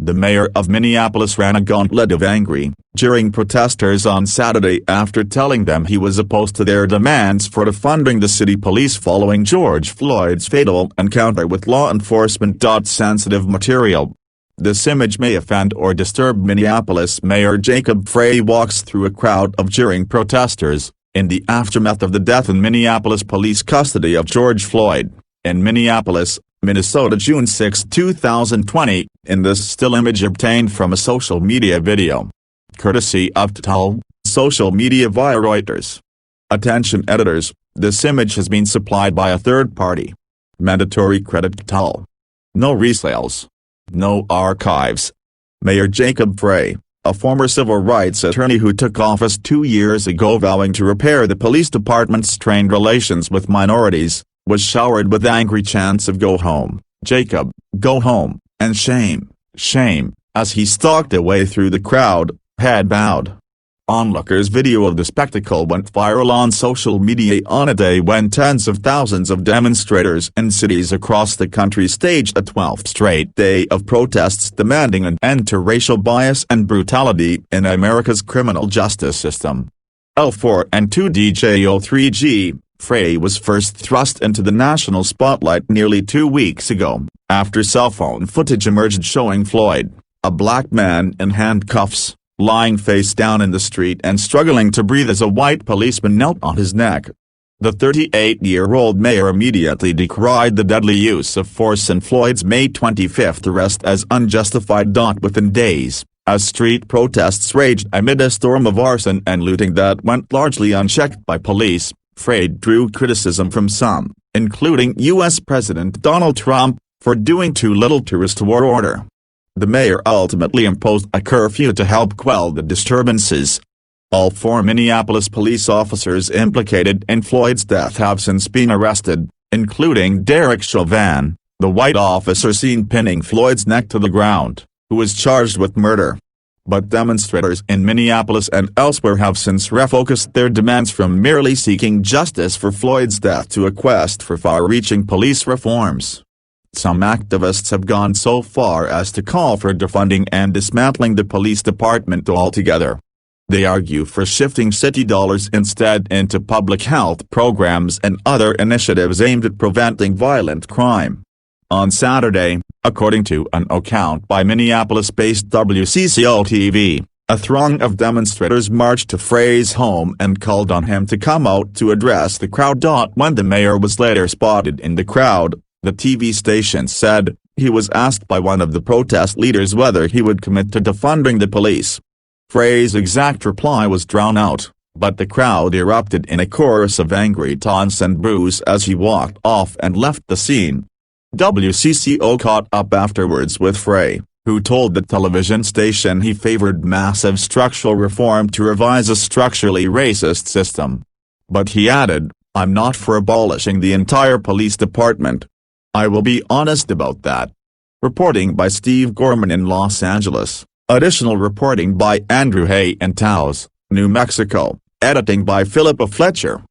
The mayor of Minneapolis ran a gauntlet of angry, jeering protesters on Saturday after telling them he was opposed to their demands for defunding the city police following George Floyd's fatal encounter with law enforcement. Sensitive material. This image may offend or disturb Minneapolis Mayor Jacob Frey walks through a crowd of jeering protesters, in the aftermath of the death in Minneapolis police custody of George Floyd, in Minneapolis, Minnesota, June 6, 2020, in this still image obtained from a social media video. Courtesy of TTL, social media via Reuters. Attention editors, this image has been supplied by a third party. Mandatory credit TTL. No resales. No archives. Mayor Jacob Frey, a former civil rights attorney who took office 2 years ago vowing to repair the police department's strained relations with minorities, was showered with angry chants of "Go home, Jacob, go home," and "Shame, shame," as he stalked away through the crowd, head bowed. Onlookers' video of the spectacle went viral on social media on a day when tens of thousands of demonstrators in cities across the country staged a 12th straight day of protests demanding an end to racial bias and brutality in America's criminal justice system. L4 and 2DJ03G, Frey was first thrust into the national spotlight nearly 2 weeks ago, after cell phone footage emerged showing Floyd, a black man in handcuffs, lying face down in the street and struggling to breathe as a white policeman knelt on his neck. The 38-year-old mayor immediately decried the deadly use of force in Floyd's May 25 arrest as unjustified. Within days, as street protests raged amid a storm of arson and looting that went largely unchecked by police, Frey drew criticism from some, including U.S. President Donald Trump, for doing too little to restore order. The mayor ultimately imposed a curfew to help quell the disturbances. All 4 Minneapolis police officers implicated in Floyd's death have since been arrested, including Derek Chauvin, the white officer seen pinning Floyd's neck to the ground, who was charged with murder. But demonstrators in Minneapolis and elsewhere have since refocused their demands from merely seeking justice for Floyd's death to a quest for far-reaching police reforms. Some activists have gone so far as to call for defunding and dismantling the police department altogether. They argue for shifting city dollars instead into public health programs and other initiatives aimed at preventing violent crime. On Saturday, according to an account by Minneapolis-based WCCO-TV, a throng of demonstrators marched to Frey's home and called on him to come out to address the crowd. When the mayor was later spotted in the crowd, the TV station said, he was asked by one of the protest leaders whether he would commit to defunding the police. Frey's exact reply was drowned out, but the crowd erupted in a chorus of angry taunts and boos as he walked off and left the scene. WCCO caught up afterwards with Frey, who told the television station he favored massive structural reform to revise a structurally racist system. But he added, "I'm not for abolishing the entire police department. I will be honest about that." Reporting by Steve Gorman in Los Angeles, additional reporting by Andrew Hay in Taos, New Mexico, editing by Philippa Fletcher.